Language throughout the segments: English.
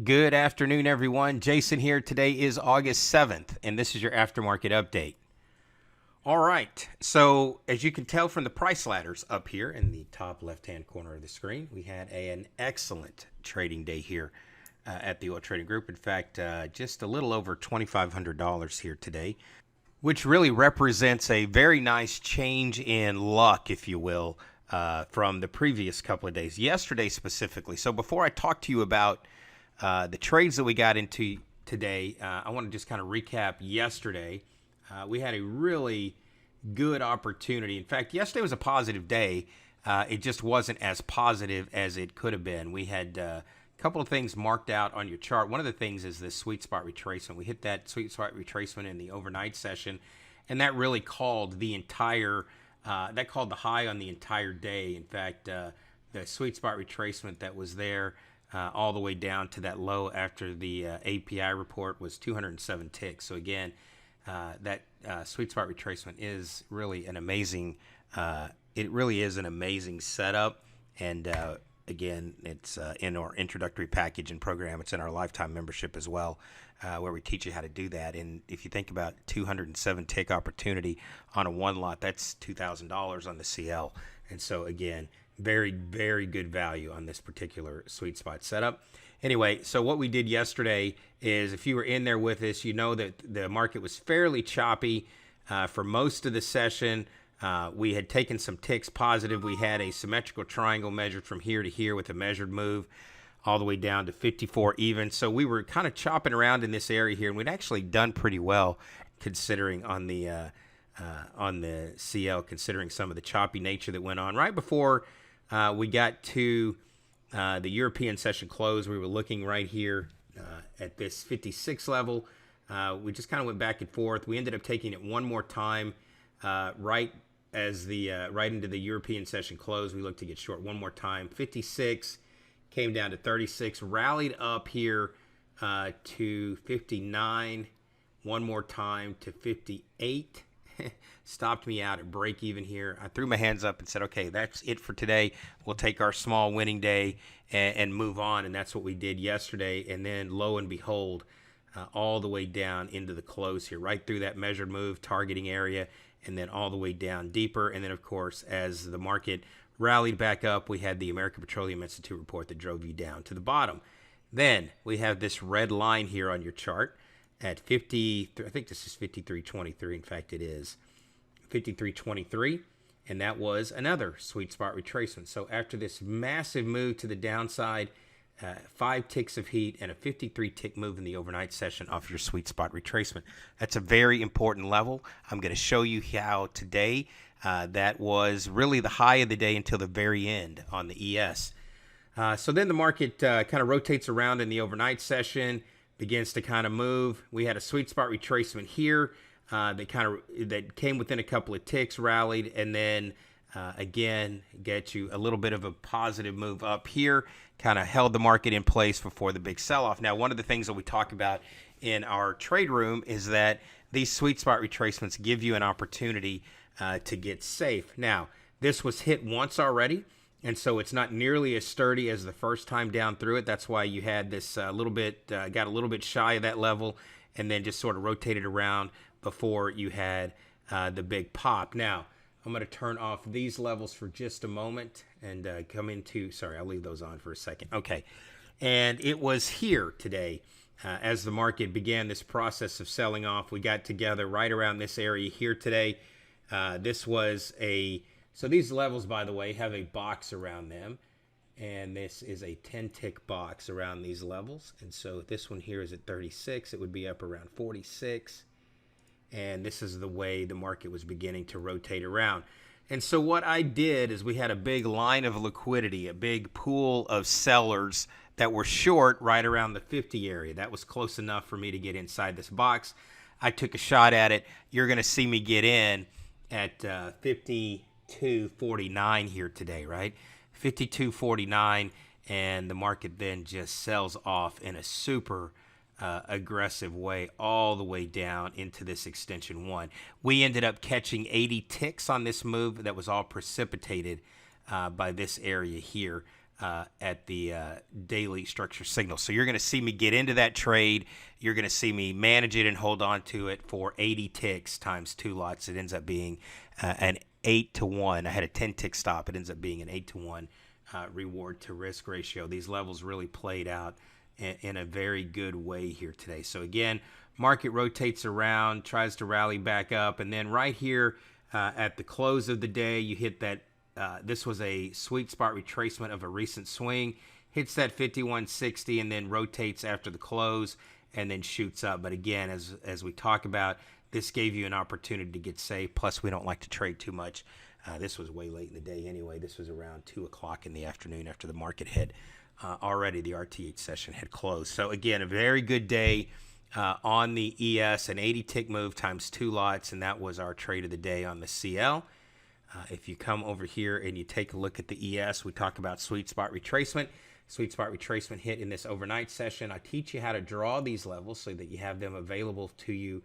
Good afternoon, everyone. Jason here. Today is August 7th, and this is your aftermarket update. All right. So, as you can tell from the price ladders up here in the top left-hand corner of the screen, we had an excellent trading day here at the Oil Trading Group. In fact, just a little over $2,500 here today, which really represents a very nice change in luck, if you will, from the previous couple of days. Yesterday specifically. So, before I talk to you about the trades that we got into today, I want to just kind of recap yesterday. We had a really good opportunity. In fact, yesterday was a positive day. It just wasn't as positive as it could have been. We had a couple of things marked out on your chart. One of the things is this sweet spot retracement. We hit that sweet spot retracement in the overnight session, and that really called the entire, that called the high on the entire day. In fact, the sweet spot retracement that was there all the way down to that low after the API report was 207 ticks. So again, that sweet spot retracement is really an amazing, it really is an amazing setup. And again, it's in our introductory package and program. It's in our lifetime membership as well, where we teach you how to do that. And if you think about 207 tick opportunity on a one lot, that's $2,000 on the CL. And so again, very, very good value on this particular sweet spot setup. Anyway, so what we did yesterday is, if you were in there with us, you know that the market was fairly choppy for most of the session. We had taken some ticks positive. We had a symmetrical triangle measured from here to here with a measured move all the way down to 54 even. So we were kind of chopping around in this area here, and we'd actually done pretty well considering on the CL, considering some of the choppy nature that went on. Right before we got to the European session close, we were looking right here at this 56 level. We just kind of went back and forth. We ended up taking it one more time right as the right into the European session close. We looked to get short one more time. 56 came down to 36, rallied up here to 59, one more time to 58. Stopped me out at break even here. I threw my hands up and said, okay, that's it for today. We'll take our small winning day and move on. And that's what we did yesterday. And then lo and behold, all the way down into the close here, right through that measured move targeting area, and then all the way down deeper. And then, of course, as the market rallied back up, we had the American Petroleum Institute report that drove you down to the bottom. Then we have this red line here on your chart at 50, I think this is 53.23. In fact, it is 53.23, and that was another sweet spot retracement. So after this massive move to the downside, 5 ticks of heat and a 53 tick move in the overnight session off your sweet spot retracement. That's a very important level. I'm going to show you how today that was really the high of the day until the very end on the ES. So then the market kind of rotates around in the overnight session, begins to kind of move. We had a sweet spot retracement here that came within a couple of ticks, rallied, and then again get you a little bit of a positive move up here, kind of held the market in place before the big sell-off. Now, one of the things that we talk about in our trade room is that these sweet spot retracements give you an opportunity to get safe. Now, this was hit once already, and so it's not nearly as sturdy as the first time down through it. That's why you had this got a little bit shy of that level, and then just sort of rotated around before you had the big pop. Now, I'm going to turn off these levels for just a moment and come into, sorry, I'll leave those on for a second. Okay, and it was here today as the market began this process of selling off. We got together right around this area here today. This was so these levels, by the way, have a box around them, and this is a 10-tick box around these levels. And so this one here is at 36. It would be up around 46. And this is the way the market was beginning to rotate around. And so what I did is we had a big line of liquidity, a big pool of sellers that were short right around the 50 area. That was close enough for me to get inside this box. I took a shot at it. You're going to see me get in at 52.49 here today, right? 52.49, and the market then just sells off in a super aggressive way all the way down into this extension one. We ended up catching 80 ticks on this move that was all precipitated by this area here at the daily structure signal. So you're going to see me get into that trade. You're going to see me manage it and hold on to it for 80 ticks times 2 lots. It ends up being an 8-to-1. I had a 10 tick stop. It ends up being an 8-to-1 reward to risk ratio. These levels really played out in a very good way here today. So again, market rotates around, tries to rally back up, and then right here at the close of the day, you hit that. This was a sweet spot retracement of a recent swing, hits that 51.60 and then rotates after the close and then shoots up. But again, as we talk about, this gave you an opportunity to get saved. Plus, we don't like to trade too much. This was way late in the day anyway. This was around 2 o'clock in the afternoon after the market had already, the RTH session had closed. So again, a very good day on the ES, an 80 tick move times 2 lots, and that was our trade of the day on the CL. If you come over here and you take a look at the ES, we talk about sweet spot retracement. Sweet spot retracement hit in this overnight session. I teach you how to draw these levels so that you have them available to you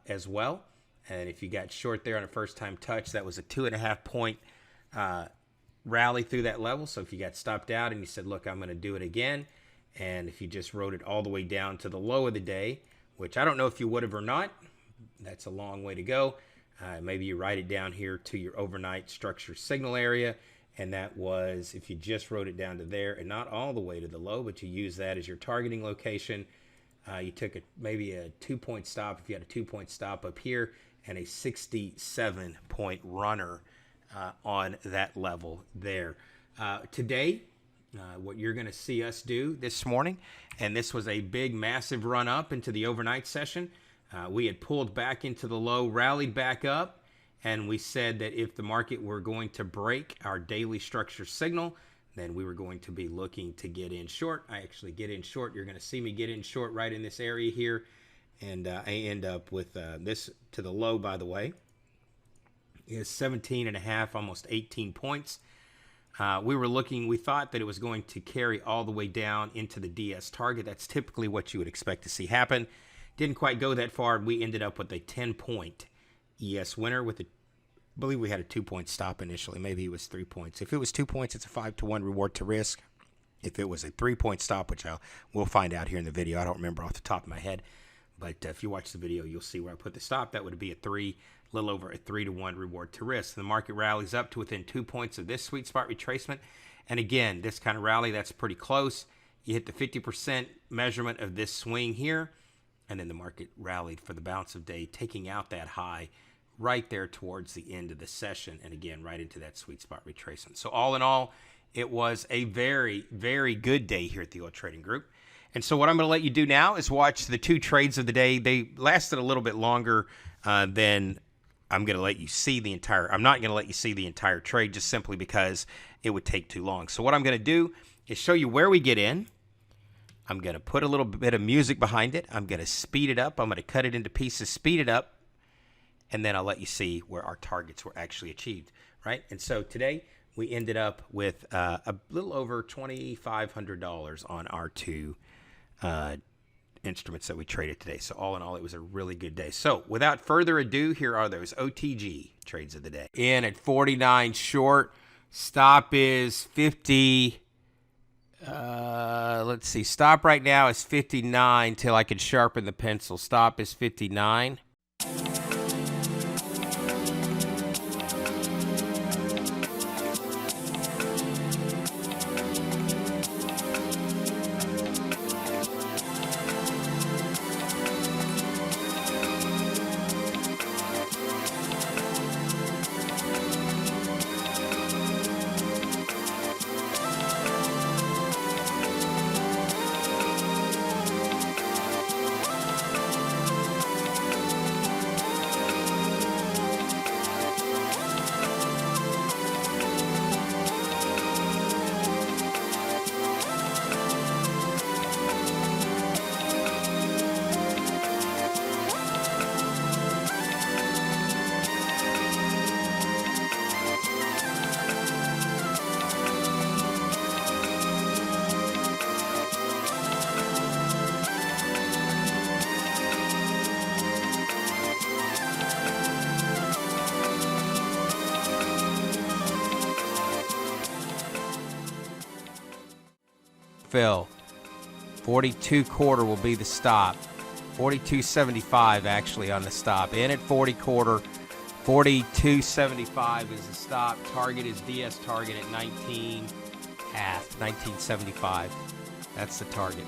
as well. And if you got short there on a first time touch, that was a 2.5 point rally through that level. So if you got stopped out and you said, look, I'm going to do it again. And if you just wrote it all the way down to the low of the day, which I don't know if you would have or not, that's a long way to go. Maybe you write it down here to your overnight structure signal area, and that was if you just wrote it down to there and not all the way to the low, but you use that as your targeting location. You took maybe a 2-point stop if you had a 2-point stop up here and a 67-point runner on that level there. Today, what you're going to see us do this morning, and this was a big, massive run up into the overnight session. We had pulled back into the low, rallied back up, and we said that if the market were going to break our daily structure signal, then we were going to be looking to get in short. I actually get in short. You're going to see me get in short right in this area here, and I end up with this to the low, by the way, is 17.5, almost 18 points. We thought that it was going to carry all the way down into the DS target. That's typically what you would expect to see happen. Didn't quite go that far. We ended up with a 10-point ES winner with I believe we had a 2-point stop initially. Maybe it was 3 points. If it was 2 points, it's a 5-to-1 reward to risk. If it was a 3-point stop, which we'll find out here in the video. I don't remember off the top of my head. But if you watch the video, you'll see where I put the stop. That would be a little over a 3-to-1 reward to risk. The market rallies up to within 2 points of this sweet spot retracement. And again, this kind of rally, that's pretty close. You hit the 50% measurement of this swing here. And then the market rallied for the balance of day, taking out that high right there towards the end of the session. And again, right into that sweet spot retracement. So all in all, it was a very, very good day here at the Oil Trading Group. And so what I'm going to let you do now is watch the 2 trades of the day. They lasted a little bit longer than I'm going to let you see the entire. I'm not going to let you see the entire trade just simply because it would take too long. So what I'm going to do is show you where we get in. I'm going to put a little bit of music behind it. I'm going to speed it up. I'm going to cut it into pieces, speed it up, and then I'll let you see where our targets were actually achieved, right? And so today we ended up with a little over $2,500 on our 2 instruments that we traded today. So all in all, it was a really good day. So without further ado, here are those OTG trades of the day. In at 49 short, stop is 50. Let's see. Stop right now is 59 till I can sharpen the pencil. Stop is 59. fill. 42.25 will be the stop. 42.75 actually on the stop. In at 40.25. 42.75 is the stop. Target is DS target at 19.5, 19.75. That's the target.